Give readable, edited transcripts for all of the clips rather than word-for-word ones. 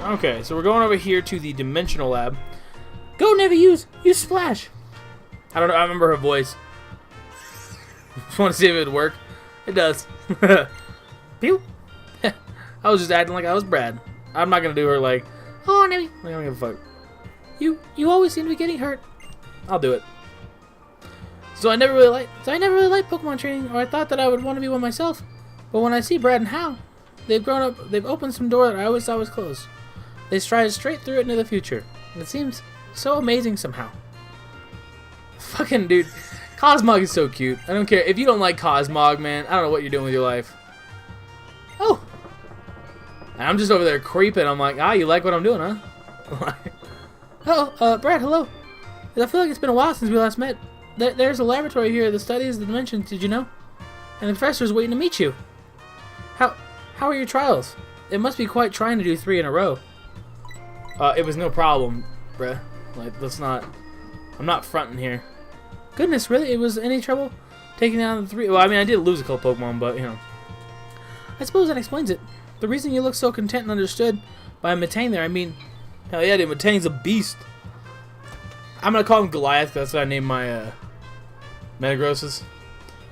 Okay, so we're going over here to the Dimensional Lab. Go, Nevi, use Splash. I don't know, I remember her voice. Just want to see if it would work. It does. Pew. I was just acting like I was Brad. I'm not gonna do her like, oh, Nevi. I don't give a fuck. You always seem to be getting hurt. I'll do it. So I never really liked Pokemon training, or I thought that I would want to be one myself. But when I see Brad and Hal, they've grown up. They've opened some door that I always thought was closed. They stride straight through it into the future. And it seems so amazing somehow. Fucking dude, Cosmog is so cute. I don't care if you don't like Cosmog, man. I don't know what you're doing with your life. Oh, and I'm just over there creeping. I'm like, you like what I'm doing, huh? Oh, Brad, hello. I feel like it's been a while since we last met. There's a laboratory here that studies the dimensions, did you know? And the professor's waiting to meet you. How are your trials? It must be quite trying to do 3 in a row. It was no problem, bruh. Like, I'm not fronting here. Goodness, really? It was any trouble taking down the 3? Well, I mean, I did lose a couple Pokemon, but, you know. I suppose that explains it. The reason you look so content and understood by Matane there, I mean, hell yeah, dude, Matane's a beast. I'm gonna call him Goliath, 'cause that's what I named my, Metagrosses.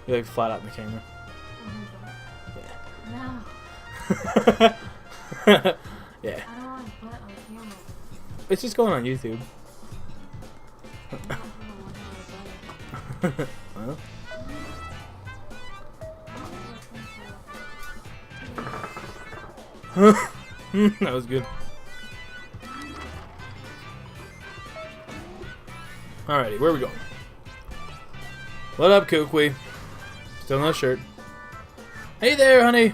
You're like flat out in the camera. No. Yeah. I don't want to put on camera. It's just going on YouTube. Well. That was good. Alrighty, where are we going? What up, Kukui? Still no shirt. Hey there, honey.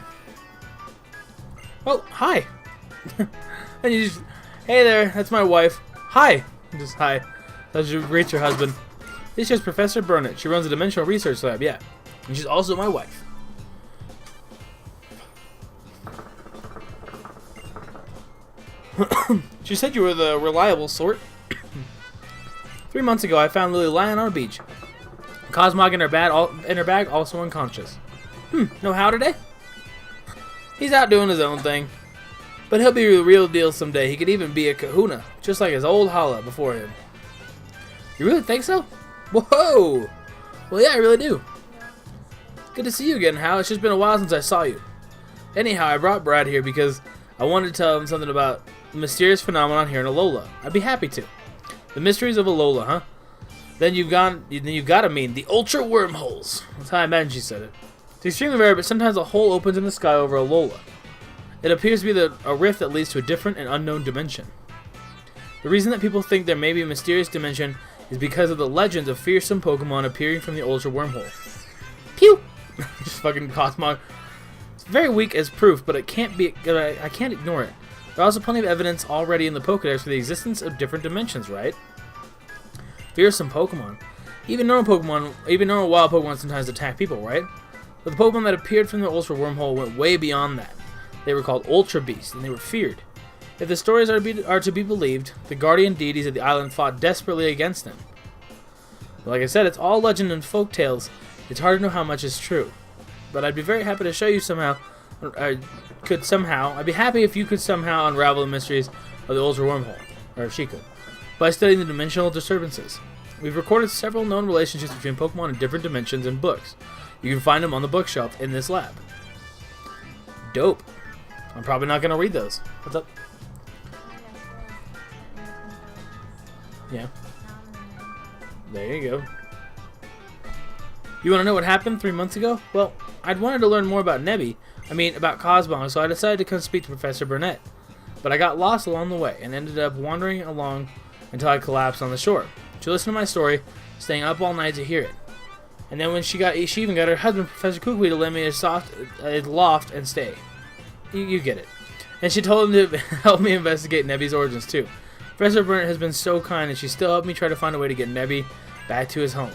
Oh, hi. And you just, hey there, that's my wife. Hi. Just hi. That's you greet your husband. This is Professor Burnett. She runs a dimensional research lab, yeah. And she's also my wife. She said you were the reliable sort. 3 months ago, I found Lily lying on a beach. Cosmog in her bag, also unconscious. No how today? He's out doing his own thing. But he'll be the real deal someday. He could even be a kahuna, just like his old Hala before him. You really think so? Whoa! Well, yeah, I really do. Good to see you again, Hal. It's just been a while since I saw you. Anyhow, I brought Brad here because I wanted to tell him something about the mysterious phenomenon here in Alola. I'd be happy to. The mysteries of Alola, huh? Then you've got to mean the ultra wormholes. That's how I imagine she said it. It's extremely rare, but sometimes a hole opens in the sky over Alola. It appears to be a rift that leads to a different and unknown dimension. The reason that people think there may be a mysterious dimension is because of the legends of fearsome Pokemon appearing from the ultra wormhole. Pew! Just fucking Cosmog. It's very weak as proof, but I can't ignore it. There's also plenty of evidence already in the Pokédex for the existence of different dimensions, right? Fearsome Pokemon. Even normal wild Pokemon sometimes attack people, right? But the Pokemon that appeared from the Ultra Wormhole went way beyond that. They were called Ultra Beasts, and they were feared. If the stories are to be believed, the guardian deities of the island fought desperately against them. But like I said, it's all legend and folk tales. It's hard to know how much is true. But I'd be very happy to show you somehow. I'd be happy if you could somehow unravel the mysteries of the Ultra Wormhole, or if she could, by studying the dimensional disturbances. We've recorded several known relationships between Pokemon in different dimensions in books. You can find them on the bookshelf in this lab. Dope. I'm probably not going to read those. What's up? Yeah. There you go. You want to know what happened 3 months ago? Well, I'd wanted to learn more about about Cosmog, so I decided to come speak to Professor Burnett. But I got lost along the way and ended up wandering along until I collapsed on the shore. She listened to my story, staying up all night to hear it. And then when she even got her husband, Professor Kukui, to lend me a loft and stay. You get it. And she told him to help me investigate Nebby's origins too. Professor Burnett has been so kind, and she still helped me try to find a way to get Nebby back to his home.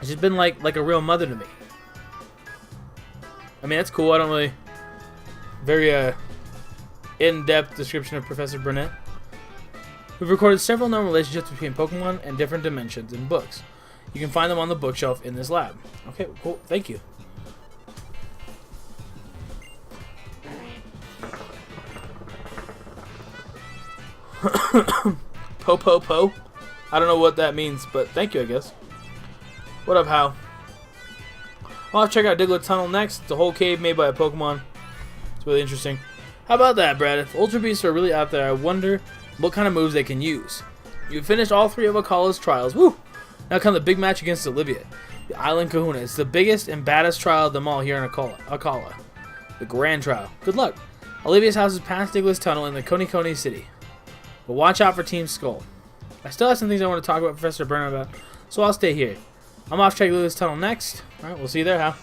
She's been like a real mother to me. I mean, that's cool. I don't really... Very, in-depth description of Professor Burnett. We've recorded several known relationships between Pokemon and different dimensions in books. You can find them on the bookshelf in this lab. Okay, cool. Thank you. Po po po. I don't know what that means, but thank you, I guess. What up, How? I'll check out Diglett Tunnel next. It's a whole cave made by a Pokemon. It's really interesting. How about that, Brad? If Ultra Beasts are really out there, I wonder what kind of moves they can use. You've finished all 3 of Akala's trials. Woo! Now come the big match against Olivia. The Island Kahuna. It's the biggest and baddest trial of them all here in Akala. The Grand Trial. Good luck. Olivia's house is past Diglett's Tunnel in the Koni City. But watch out for Team Skull. I still have some things I want to talk about Professor Burner about, so I'll stay here. I'm off to check Diglett's Tunnel next. Alright, we'll see you there, Hal.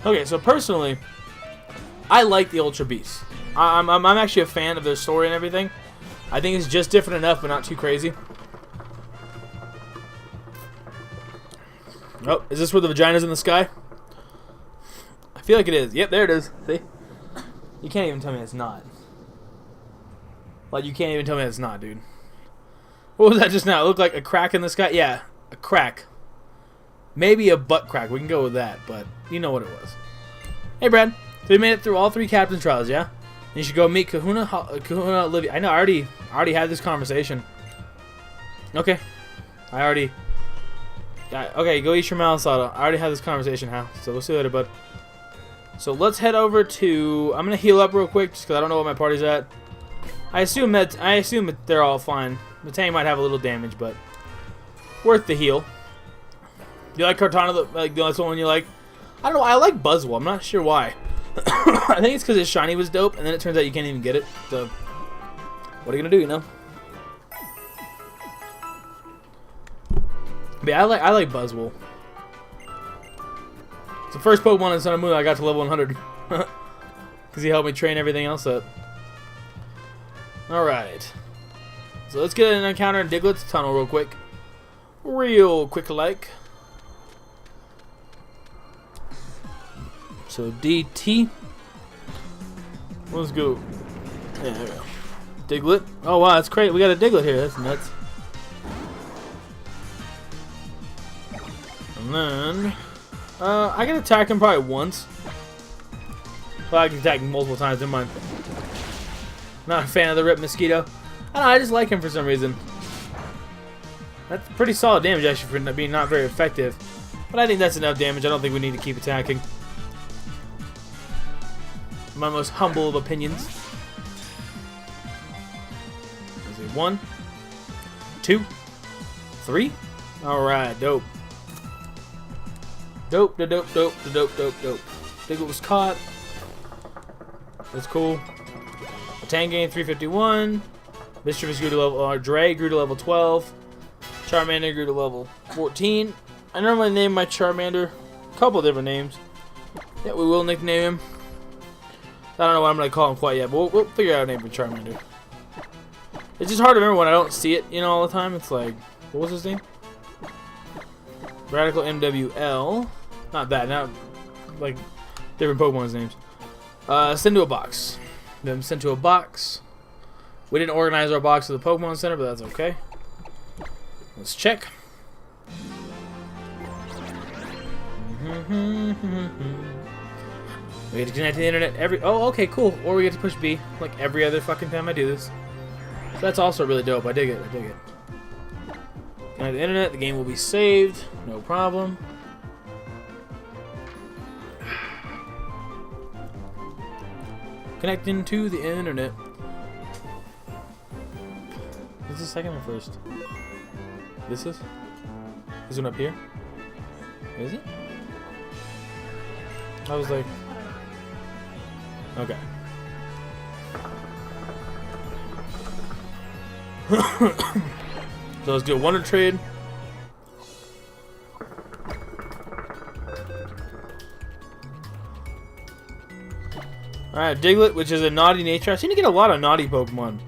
Okay, so personally, I like the Ultra Beasts. I'm actually a fan of their story and everything. I think it's just different enough, but not too crazy. Oh, is this where the vagina's in the sky? I feel like it is. Yep, there it is. See? You can't even tell me it's not. Like, you can't even tell me it's not, dude. What was that just now? It looked like a crack in the sky? Yeah, a crack. Maybe a butt crack. We can go with that, but you know what it was. Hey, Brad. So we made it through all 3 captain trials, yeah? You should go meet Kahuna Olivia. I know, I already had this conversation. Okay. Okay, go eat your malasada. I already had this conversation, Hal. So we'll see you later, bud. So let's head over to... I'm going to heal up real quick, just because I don't know what my party's at. I assume that they're all fine. The tank might have a little damage, but worth the heal. Do you like Cortana? Like, that's the one you like? I don't know. I like Buzzwole. I'm not sure why. I think it's because his shiny was dope, and then it turns out you can't even get it. So, what are you gonna do? You know. But yeah, I like Buzzwole. It's the first Pokemon in Sun and Moon I got to level 100 because he helped me train everything else up. All right. So let's get an encounter in Diglett's Tunnel real quick. Real quick like. So DT. Let's go. Yeah, there we go. Diglett. Oh wow, that's great. We got a Diglett here. That's nuts. And then I can attack him probably once. Well, I can attack him multiple times. Never mind. Not a fan of the Rip Mosquito. I don't know, I just like him for some reason. That's pretty solid damage actually for being not very effective. But I think that's enough damage. I don't think we need to keep attacking. My most humble of opinions. Is it 1, 2, 3? Alright, dope. Dope. Diglett was caught. That's cool. Tangain 351. Mischievous grew to level. Dre grew to level 12. Charmander grew to level 14. I normally name my Charmander a couple different names. Yeah, we will nickname him. I don't know what I'm going to call him quite yet, but we'll figure out a name for Charmander. It's just hard to remember when I don't see it, you know, all the time. It's like, what was his name? Bradical MWL. Not that, not like different Pokemon's names. Send to a box. Them sent to a box. We didn't organize our box at the Pokemon Center, but that's okay. Let's check. We get to connect to the internet every... Oh, okay, cool. Or we get to push B, like every other fucking time I do this. So that's also really dope. I dig it. Connect to the internet. The game will be saved. No problem. Connecting to the internet. Is this second or first? This is? This one up here? Is it? I was like... Okay. So let's do a Wonder Trade. Alright, Diglett, which is a naughty nature. I seem to get a lot of naughty Pokemon.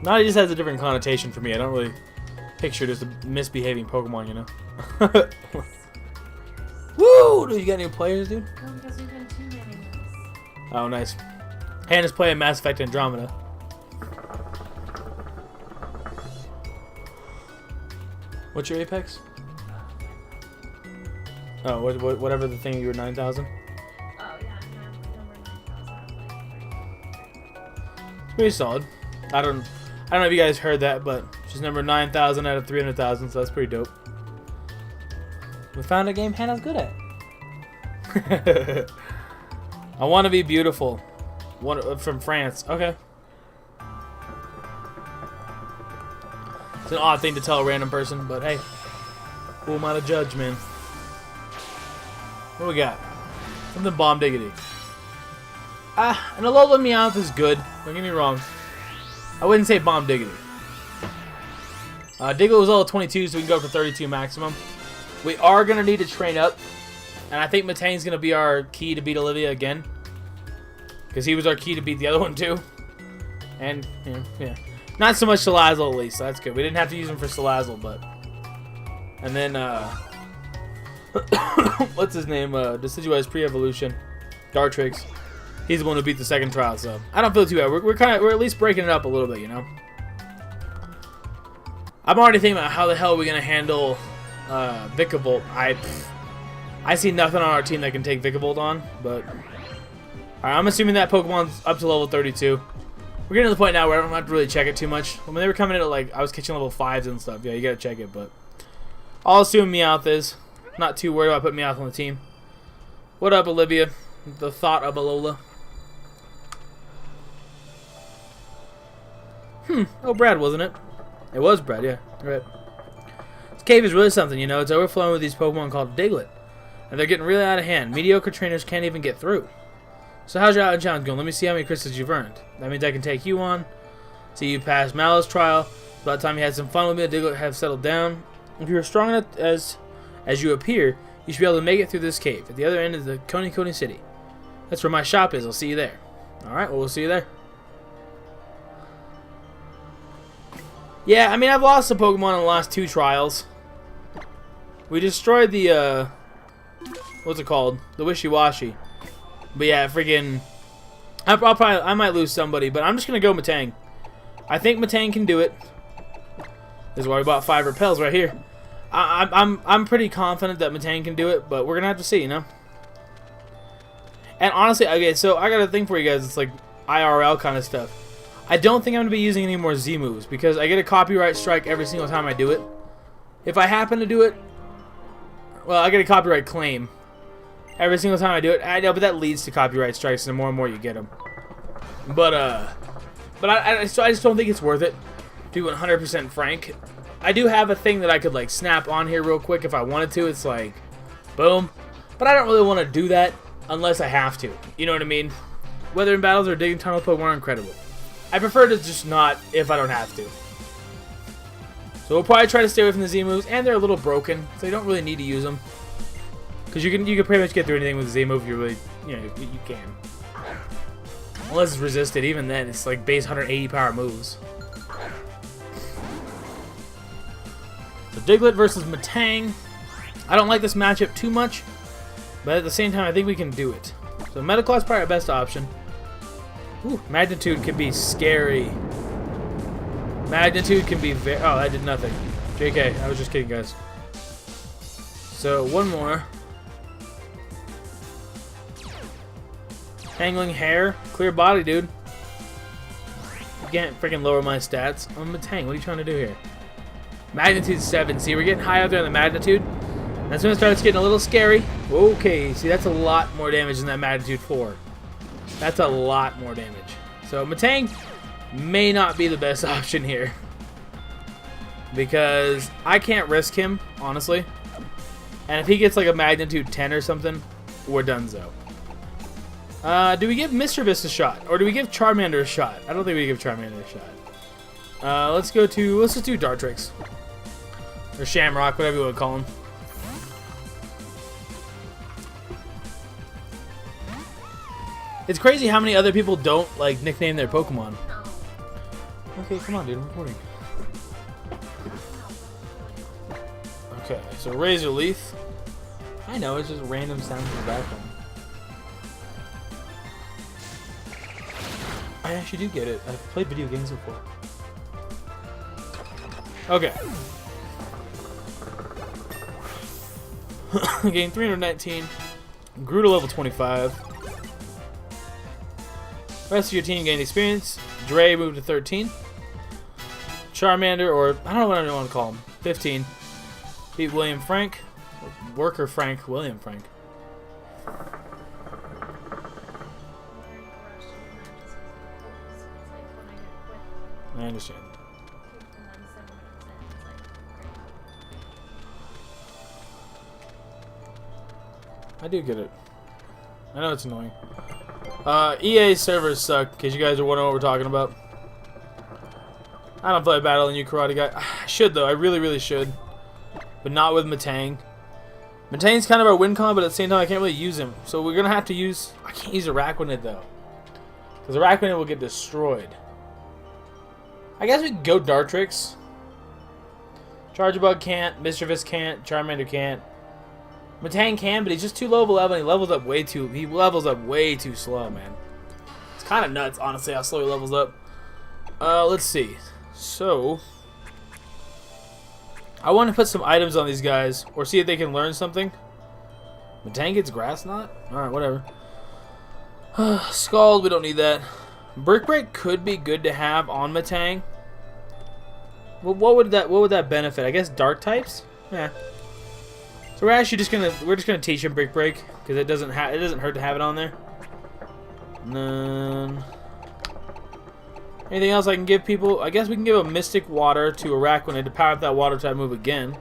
Naughty just has a different connotation for me. I don't really picture just a misbehaving Pokemon, you know? Woo! Do you got any players, dude? No, because we've been too many minutes. Oh, nice. Hannah's playing Mass Effect Andromeda. What's your apex? Oh, whatever the thing you were 9,000. Oh yeah, number 9,000. It's pretty solid. I don't know if you guys heard that, but she's number 9,000 out of 300,000, so that's pretty dope. We found a game Hannah's good at. I want to be beautiful. From France. Okay. It's an odd thing to tell a random person, but hey, who am I to judge, man? What we got? Something bomb diggity. And Alola Meowth is good. Don't get me wrong. I wouldn't say bomb diggity. Diglett was level 22, so we can go for 32 maximum. We are going to need to train up. And I think Matang's going to be our key to beat Olivia again. Because he was our key to beat the other one too. And, yeah. Not so much Salazzle at least, so that's good. We didn't have to use him for Salazzle, but... And then, what's his name? Decidueye's pre-evolution. Dartrix. He's the one who beat the second trial, so... I don't feel too bad. We're at least breaking it up a little bit, you know? I'm already thinking about how the hell are we going to handle Vikavolt. I see nothing on our team that can take Vikavolt on, but... Alright, I'm assuming that Pokemon's up to level 32. We're getting to the point now where I don't have to really check it too much. When they were coming in at, like, I was catching level 5s and stuff. Yeah, you gotta check it, but... I'll assume Meowth is. Not too worried about putting Meowth on the team. What up, Olivia? The thought of Alola. Oh, Brad, wasn't it? It was Brad, yeah. Right. This cave is really something, you know. It's overflowing with these Pokemon called Diglett. And they're getting really out of hand. Mediocre trainers can't even get through. So how's your out challenge going? Let me see how many crystals you've earned. That means I can take you on. See you pass Mallow's trial. By the time you had some fun with me, Diglett have settled down. If you're strong enough as you appear, you should be able to make it through this cave. At the other end is the Coney City. That's where my shop is. I'll see you there. Alright, well, we'll see you there. Yeah, I mean, I've lost a Pokemon in the last 2 trials. We destroyed the, what's it called? The Wishy-Washy. But yeah, freaking... I might lose somebody, but I'm just going to go Matang. I think Matang can do it. This is why we bought 5 repels right here. I'm pretty confident that Matang can do it, but we're going to have to see, you know? And honestly, okay, so I got a thing for you guys. It's like IRL kind of stuff. I don't think I'm going to be using any more Z moves because I get a copyright strike every single time I do it. If I happen to do it, well, I get a copyright claim every single time I do it. I know, but that leads to copyright strikes, and the more and more you get them. But I just don't think it's worth it, to be 100% frank. I do have a thing that I could, like, snap on here real quick if I wanted to. It's like, boom. But I don't really want to do that unless I have to. You know what I mean? Whether in battles or digging tunnel Pokemon are incredible. I prefer to just not if I don't have to. So we'll probably try to stay away from the Z moves, and they're a little broken, so you don't really need to use them. Because you can pretty much get through anything with a Z move if you really, you know, you can. Unless it's resisted, even then, it's like base 180 power moves. So Diglett versus Matang. I don't like this matchup too much, but at the same time, I think we can do it. So Mediclaw is probably our best option. Ooh, Magnitude can be scary. Magnitude can be very... Oh, that did nothing. JK, I was just kidding, guys. So, one more. Tangling hair. Clear body, dude. You can't freaking lower my stats. I'm Matang. What are you trying to do here? Magnitude 7. See, we're getting high up there on the Magnitude. That's when it starts getting a little scary. Okay, see, that's a lot more damage than that Magnitude 4. That's a lot more damage. So Matang may not be the best option here. Because I can't risk him, honestly. And if he gets like a Magnitude 10 or something, we're donezo. Do we give Mischievous a shot? Or do we give Charmander a shot? I don't think we give Charmander a shot. Let's just do Dartrix. Or Shamrock, whatever you want to call him. It's crazy how many other people don't, like, nickname their Pokemon. Okay, come on, dude. I'm recording. Okay, so Razor Leaf. I know, it's just random sounds in the background. I actually do get it. I've played video games before. Okay. Gain 319. Grew to level 25. Rest of your team gained experience. Dre moved to 13. Charmander, or I don't know what I want to call him, 15. Beat William Frank. Worker Frank. William Frank. I understand. I do get it. I know it's annoying. EA servers suck, in case you guys are wondering what we're talking about. I don't play Battle and You Karate Guy. I should, though. I really, really should. But not with Matang. Matang's kind of our win con, but at the same time, I can't really use him. So we're going to have to use... I can't use Araquanid, though. Because Araquanid will get destroyed. I guess we can go Dartrix. Charjabug can't. Mischievous can't. Charmander can't. Matang can, but he's just too low of a level, and he levels up way too slow, man. It's kind of nuts, honestly, how slow he levels up. Let's see. So, I want to put some items on these guys, or see if they can learn something. Matang gets Grass Knot? Alright, whatever. Scald, we don't need that. Brick Break could be good to have on Matang. Well, what would that benefit? I guess Dark types? Yeah. So we're actually just gonna teach him Brick Break because it doesn't hurt to have it on there. And then anything else I can give people? I guess we can give a Mystic Water to Araquanid to power up that Water type move again.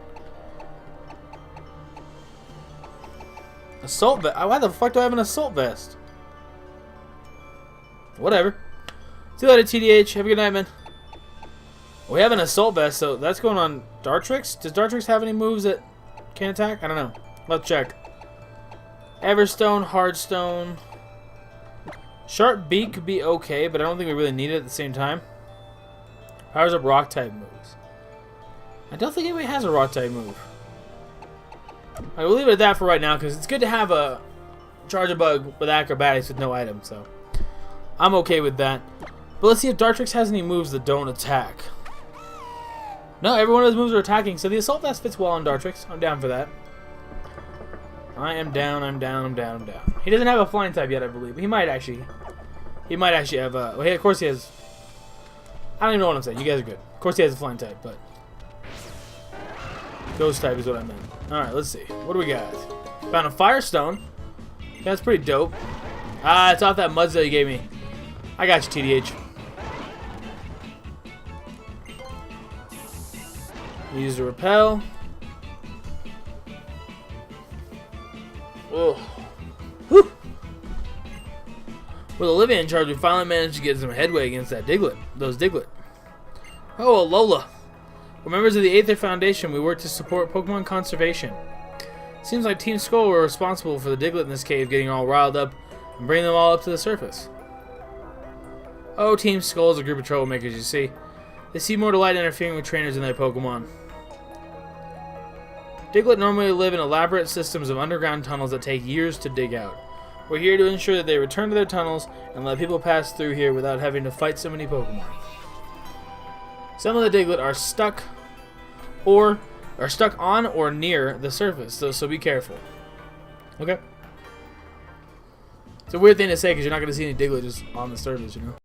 Assault Vest. Why the fuck do I have an Assault Vest? Whatever. See you later, TDH. Have a good night, man. We have an Assault Vest, so that's going on Dartrix. Does Dartrix have any moves that can attack? I don't know. Let's check. Everstone, Hardstone. Sharp Beak could be okay, but I don't think we really need it at the same time. Powers up Rock type moves. I don't think anybody has a Rock type move. I will leave it at that for right now because it's good to have a Charjabug with Acrobatics with no item, so I'm okay with that. But let's see if Dartrix has any moves that don't attack. No, every one of those moves are attacking, so the Assault Vest fits well on Dartrix. I'm down for that. I am down, I'm down, I'm down, I'm down. He doesn't have a flying type yet, I believe. He might actually have a... Well, of course he has... I don't even know what I'm saying. You guys are good. Of course he has a flying type, but... Ghost type is what I meant. Alright, let's see. What do we got? Found a Firestone. Yeah, that's pretty dope. Ah, it's off that Mudsdale you gave me. I got you, TDH. Use the Repel. Oh. Whew. With Olivia in charge, we finally managed to get some headway against that Diglett. Oh, Alola. We're members of the Aether Foundation. We work to support Pokemon conservation. Seems like Team Skull were responsible for the Diglett in this cave getting all riled up and bringing them all up to the surface. Oh, Team Skull is a group of troublemakers, you see. They see more delight in interfering with trainers than their Pokemon. Diglett normally live in elaborate systems of underground tunnels that take years to dig out. We're here to ensure that they return to their tunnels and let people pass through here without having to fight so many Pokemon. Some of the Diglett are stuck on or near the surface, so be careful. Okay? It's a weird thing to say because you're not going to see any Diglett just on the surface, you know?